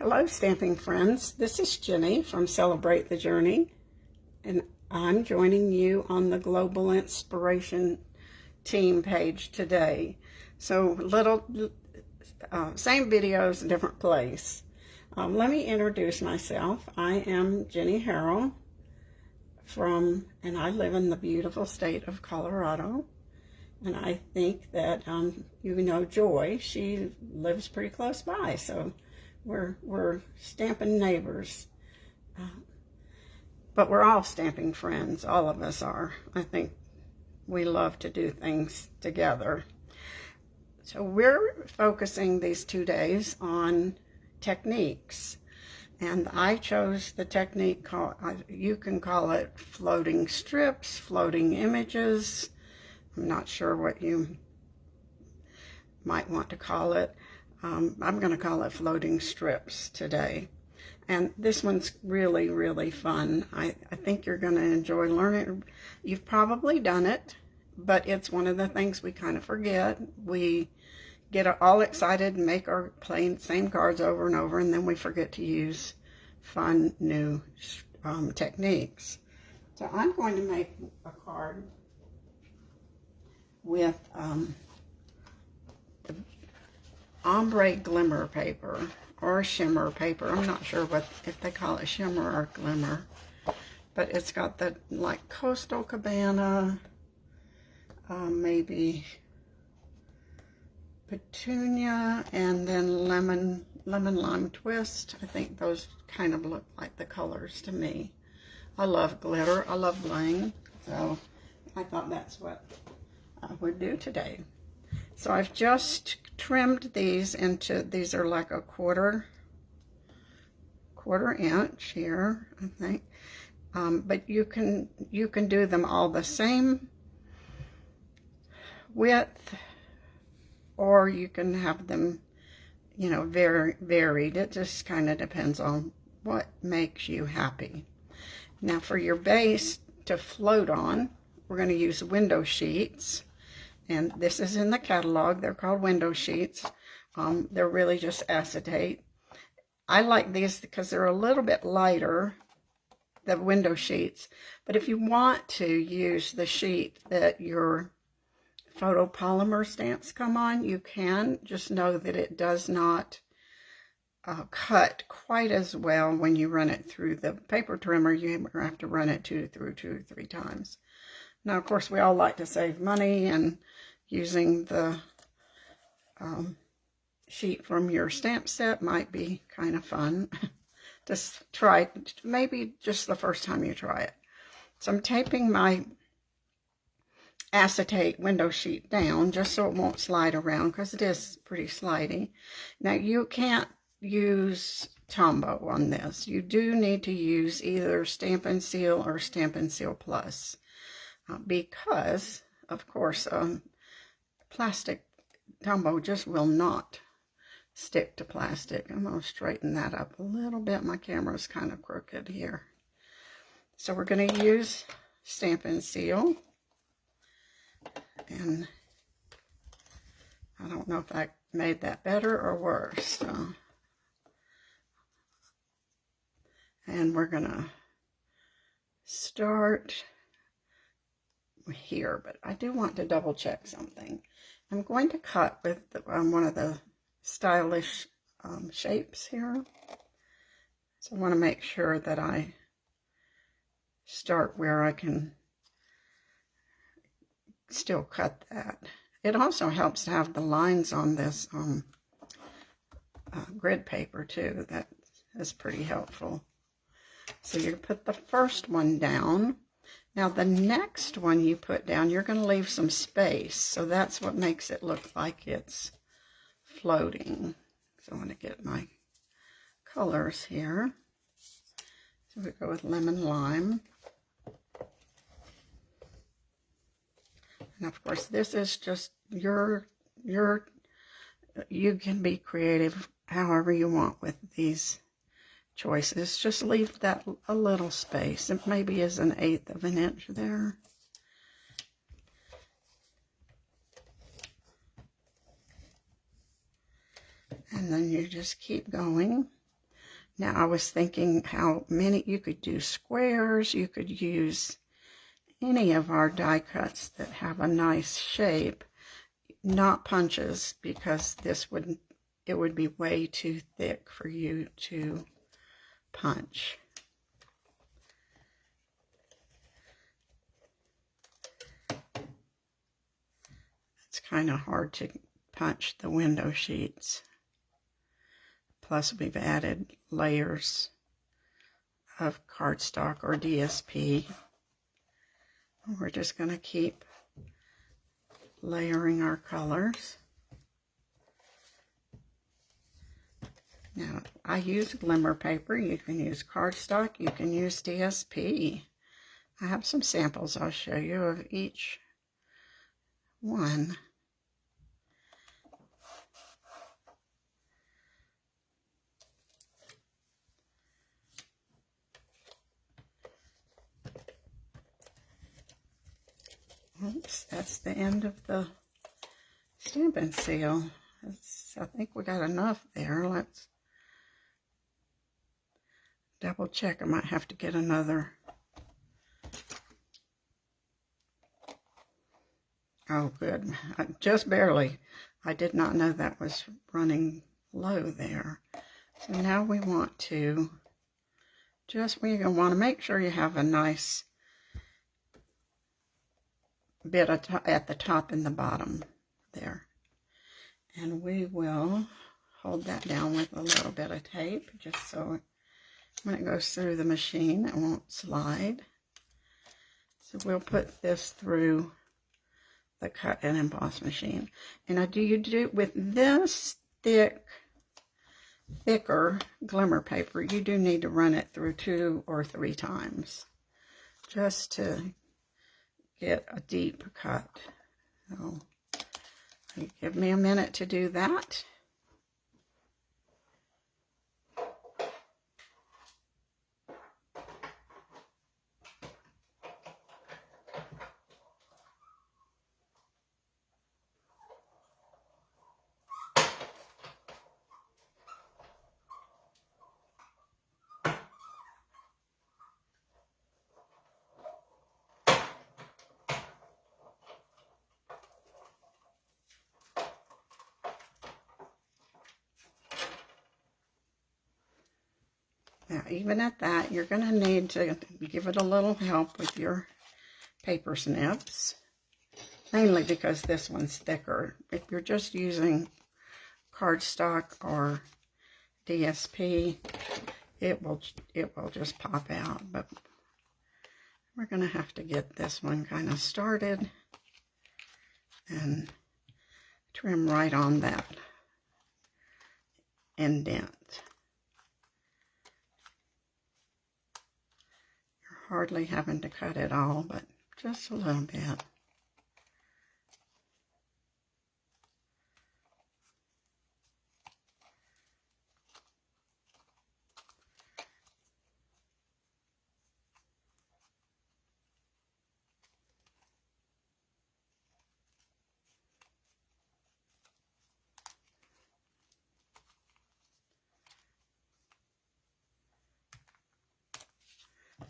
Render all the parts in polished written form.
Hello, stamping friends. This is Jenny from Celebrate the Journey, and I'm joining you on the Global Inspiration Team page today. So, same videos, different place. Let me introduce myself. I am Jenny Harrell and I live in the beautiful state of Colorado. And I think that, Joy, she lives pretty close by, so we're stamping neighbors. But we're all stamping friends, all of us are. I think we love to do things together. So we're focusing these 2 days on techniques. And I chose the technique you can call it floating strips, floating images. I'm not sure what you might want to call it. I'm going to call it floating strips today. And this one's really, really fun. I think you're going to enjoy learning. You've probably done it, but it's one of the things we kind of forget. We get all excited and make our same cards over and over, and then we forget to use fun new techniques. So I'm going to make a card with the ombre glimmer paper or shimmer paper. I'm not sure if they call it shimmer or glimmer, but it's got the like Coastal Cabana, maybe Petunia, and then lemon lime twist. I think those kind of look like the colors to me. I love glitter. I love bling, so I thought that's what I would do today. So I've just trimmed these these are like a quarter inch here, I think. But you can do them all the same width, or you can have them, very varied. It just kind of depends on what makes you happy. Now for your base to float on, we're going to use window sheets. And this is in the catalog. They're called window sheets. They're really just acetate. I like these because they're a little bit lighter, the window sheets. But if you want to use the sheet that your photopolymer stamps come on, you can. Just know that it does not cut quite as well when you run it through the paper trimmer. You have to run it through 2 or 3 times. Now, of course, we all like to save money, and using the sheet from your stamp set might be kind of fun. Just try, maybe just the first time you try it. So I'm taping my acetate window sheet down just so it won't slide around, because it is pretty slidey. Now, you can't use Tombow on this. You do need to use either Stampin' Seal or Stampin' Seal Plus. Because, of course, plastic Tombow just will not stick to plastic. I'm going to straighten that up a little bit. My camera's kind of crooked here. So we're going to use Stampin' Seal. And I don't know if I made that better or worse. And we're going to start here, but I do want to double check something. I'm going to cut with one of the stylish shapes here. So I want to make sure that I start where I can still cut that. It also helps to have the lines on this grid paper too. That is pretty helpful. So you put the first one down. Now the next one you put down, you're going to leave some space. So that's what makes it look like it's floating. So I want to get my colors here. So we go with lemon lime. And of course this is just you can be creative however you want with these choices. Just leave that a little space. It maybe is 1/8 of an inch there. And then you just keep going. Now I was thinking how many, you could do squares, you could use any of our die cuts that have a nice shape, not punches, because it would be way too thick for you to punch. It's kind of hard to punch the window sheets. Plus we've added layers of cardstock or DSP. We're just going to keep layering our colors. Now, I use glimmer paper. You can use cardstock. You can use DSP. I have some samples I'll show you of each one. Oops, that's the end of the Stampin' Seal. I think we got enough there. Let's double check. I might have to get another. Oh, good. Just barely. I did not know that was running low there. So now we want to we want to make sure you have a nice bit at the top and the bottom there. And we will hold that down with a little bit of tape, just so when it goes through the machine, it won't slide. So we'll put this through the cut and emboss machine. And you do with this thicker glimmer paper, you do need to run it through 2 or 3 times just to get a deep cut. So give me a minute to do that. Now, even at that, you're going to need to give it a little help with your paper snips, mainly because this one's thicker. If you're just using cardstock or DSP, it will just pop out. But we're going to have to get this one kind of started and trim right on that indent. Hardly having to cut it all, but just a little bit.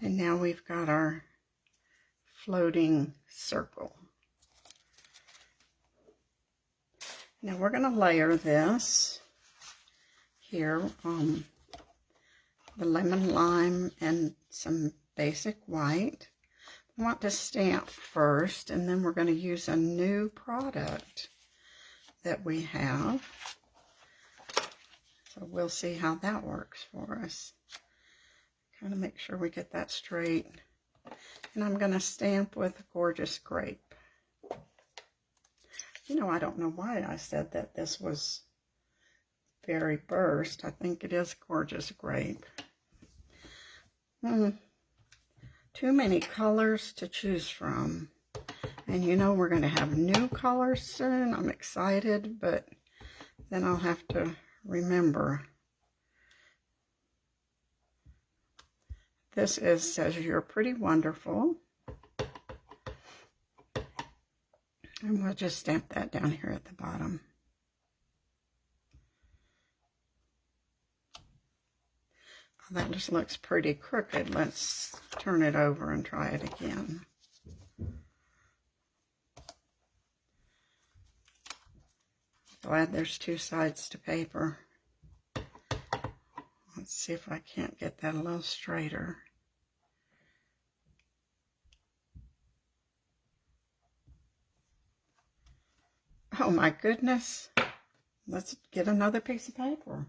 And now we've got our floating circle. Now we're going to layer this here, the lemon lime and some basic white. I want to stamp first, and then we're going to use a new product that we have. So we'll see how that works for us. Kind of make sure we get that straight. And I'm going to stamp with Gorgeous Grape. You know, I don't know why I said that this was Berry Burst. I think it is Gorgeous Grape. Too many colors to choose from. And you know, we're going to have new colors soon. I'm excited, but then I'll have to remember. This says You're Pretty Wonderful. And we'll just stamp that down here at the bottom. That just looks pretty crooked. Let's turn it over and try it again. Glad there's two sides to paper. Let's see if I can't get that a little straighter. Oh my goodness. Let's get another piece of paper.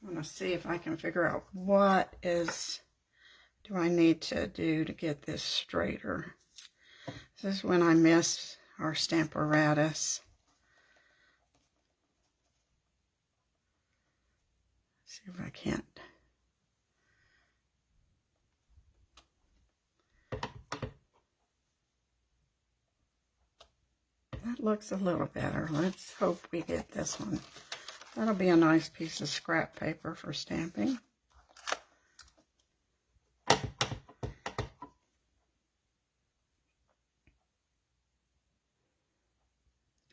I'm going to see if I can figure out what do I need to do to get this straighter. This is when I miss our Stamparatus. See if I can't. That looks a little better. Let's hope we get this one. That'll be a nice piece of scrap paper for stamping.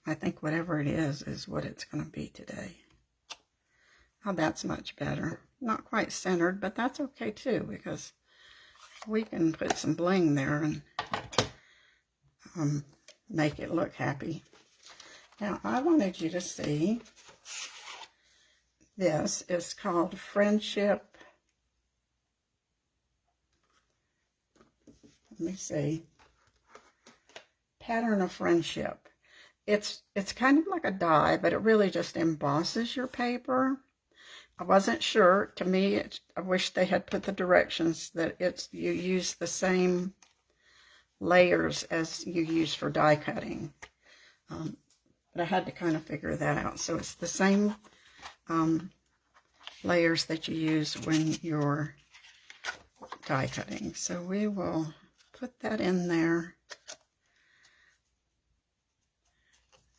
I think whatever it is what it's going to be today. Oh, that's much better. Not quite centered, but that's okay too, because we can put some bling there and make it look happy. Now, I wanted you to see, this is called Friendship. Let me see. Pattern of Friendship. It's kind of like a die, but it really just embosses your paper. I wasn't sure. To me, I wish they had put the directions that you use the same layers as you use for die cutting. But I had to kind of figure that out. So it's the same layers that you use when you're die cutting. So we will put that in there.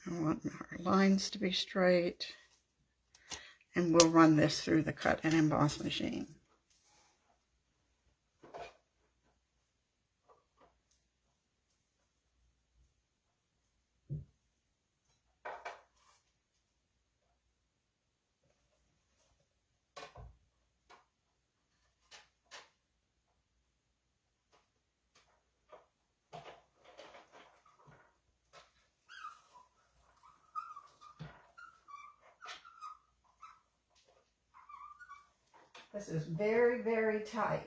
I want our lines to be straight. And we'll run this through the cut and emboss machine. This is very, very tight.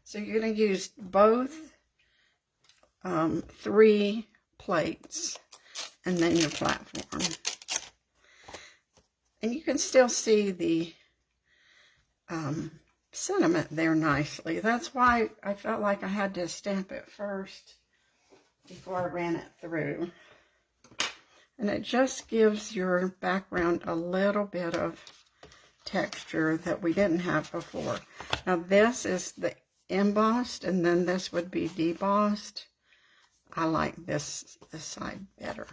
So you're going to use both 3 plates and then your platform. And you can still see the sentiment there nicely. That's why I felt like I had to stamp it first before I ran it through. And it just gives your background a little bit of texture that we didn't have before. Now this is the embossed, and then this would be debossed. I like this side better.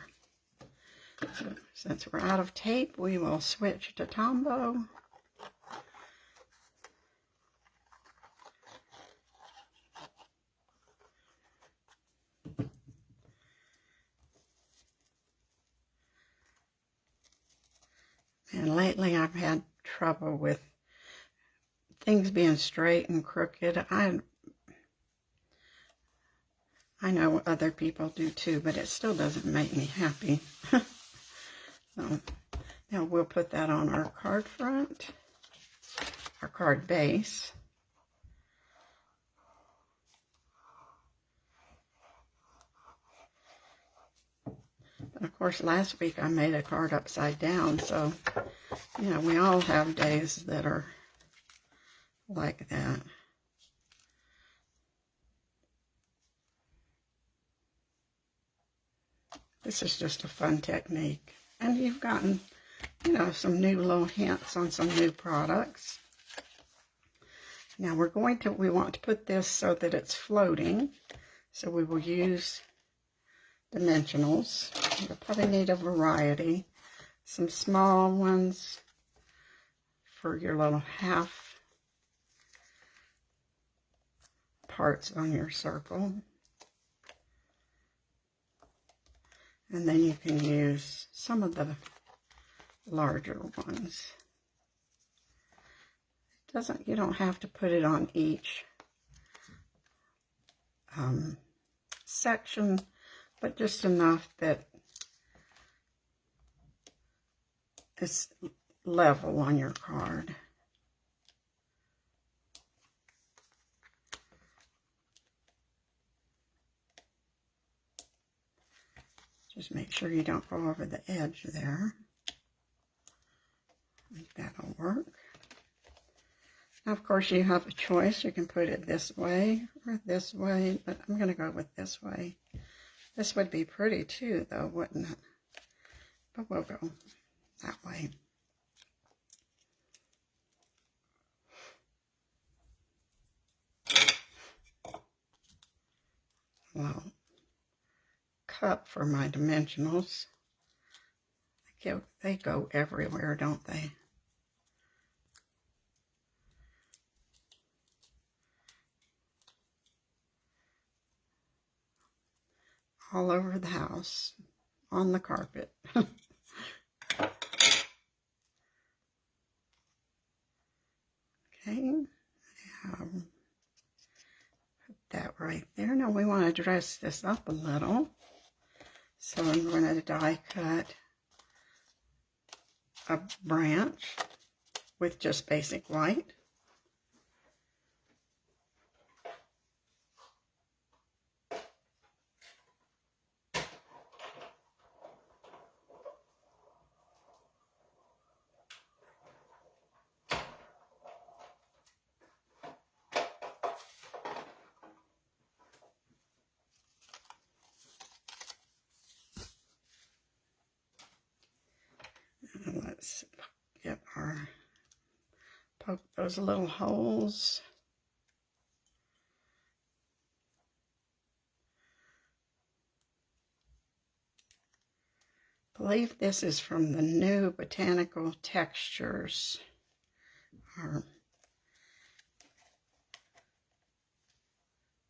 So since we're out of tape, we will switch to Tombow. And lately I've had trouble with things being straight and crooked. I know other people do too, but it still doesn't make me happy. So now we'll put that on our card front, our card base. And of course, last week I made a card upside down, so, you know, we all have days that are like that. This is just a fun technique. And you've gotten you know, some new little hints on some new products. Now we want to put this so that it's floating. So we will use dimensionals. You'll probably need a variety. Some small ones for your little half parts on your circle. And then you can use some of the larger ones. You don't have to put it on each section, but just enough that it's level on your card. Just make sure you don't go over the edge there. I think that'll work. Now, of course, you have a choice. You can put it this way or this way, but I'm going to go with this way. This would be pretty too, though, wouldn't it? But we'll go that way. Well, cup for my dimensionals. They go everywhere, don't they? All over the house, on the carpet. Okay, put that right there. Now we want to dress this up a little. So I'm going to die cut a branch with just basic white. And let's get poke those little holes. I believe this is from the new Botanical Textures.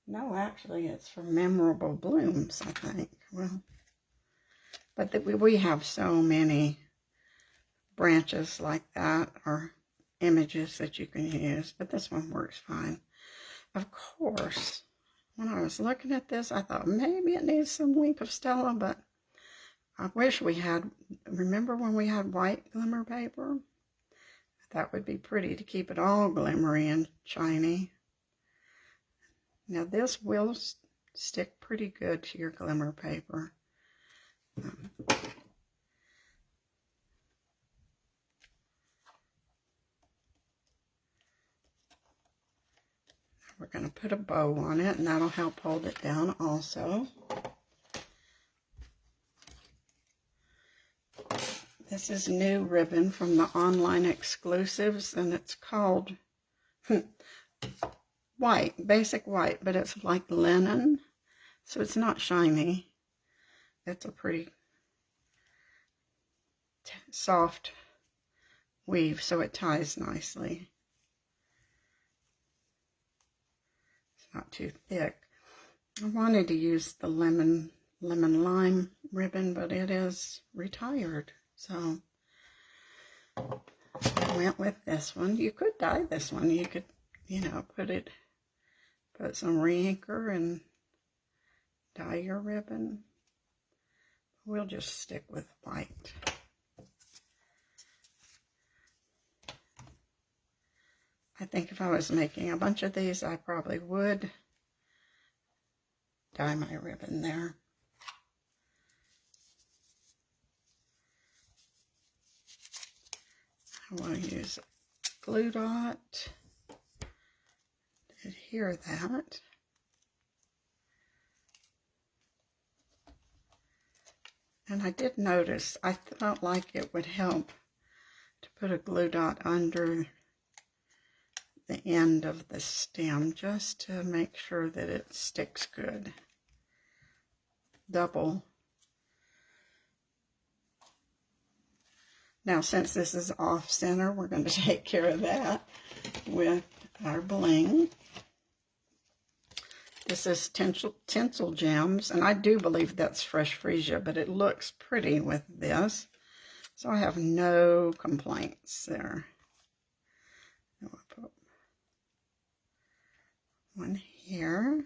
No, actually, it's from Memorable Blooms, I think. Well, but we have so many branches like that, or images that you can use, but this one works fine. Of course, when I was looking at this, I thought maybe it needs some Wink of Stella, but I wish we had, remember when we had white glimmer paper? That would be pretty to keep it all glimmery and shiny. Now this will stick pretty good to your glimmer paper. We're going to put a bow on it, and that'll help hold it down also. This is new ribbon from the online exclusives, and it's called white, basic white, but it's like linen, so it's not shiny. It's a pretty soft weave, so it ties nicely. It's not too thick. I wanted to use the lemon lime ribbon, but it is retired, so I went with this one. You could dye this one. You could, you know, put some re-inker and dye your ribbon. We'll just stick with white. I think if I was making a bunch of these, I probably would dye my ribbon there. I want to use glue dot to adhere that. And I did notice, I felt like it would help to put a glue dot under the end of the stem just to make sure that it sticks good. Double. Now, since this is off center, we're going to take care of that with our bling. This is Tinsel Gems, and I do believe that's fresh freesia, but it looks pretty with this, so I have no complaints there. I'll put one here,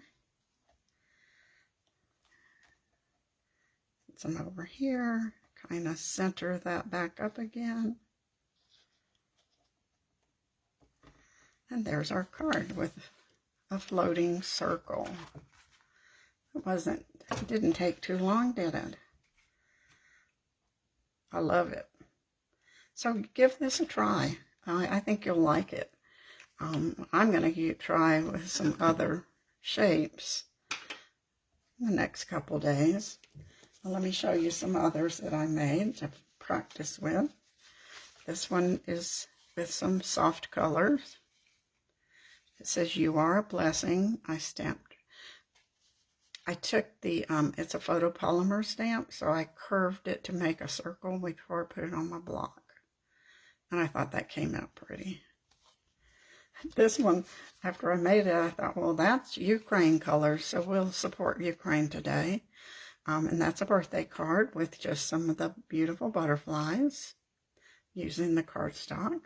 put some over here, kind of center that back up again. And there's our card with a floating circle. It didn't take too long, did it? I love it. So give this a try. I think you'll like it. I'm going to try with some other shapes in the next couple days. Well, let me show you some others that I made to practice with. This one is with some soft colors. It says, "You are a blessing." I took the, it's a photopolymer stamp, so I curved it to make a circle before I put it on my block. And I thought that came out pretty. This one, after I made it, I thought, well, that's Ukraine colors, so we'll support Ukraine today. And that's a birthday card with just some of the beautiful butterflies using the cardstock.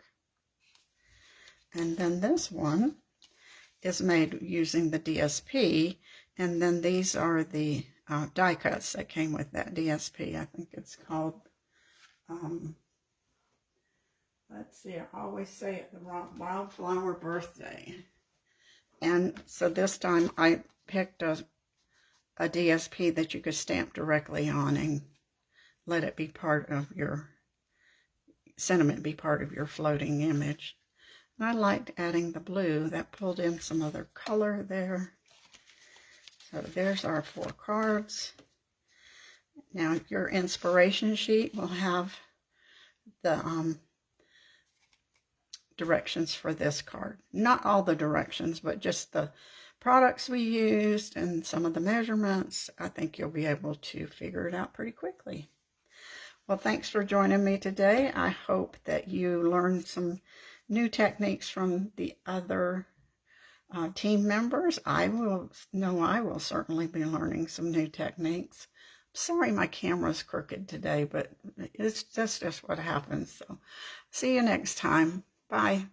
And then this one is made using the DSP, and then these are the die cuts that came with that DSP. I think it's called, let's see, I always say it the wrong, Wildflower Birthday. And so this time I picked a DSP that you could stamp directly on and let it be part of your sentiment, be part of your floating image. And I liked adding the blue. That pulled in some other color there. So there's our 4 cards. Now your inspiration sheet will have the directions for this card. Not all the directions, but just the products we used and some of the measurements. I think you'll be able to figure it out pretty quickly. Well, thanks for joining me today. I hope that you learned some new techniques from the other team members. I will certainly be learning some new techniques. Sorry my camera's crooked today, but that's just what happens. So see you next time. Bye.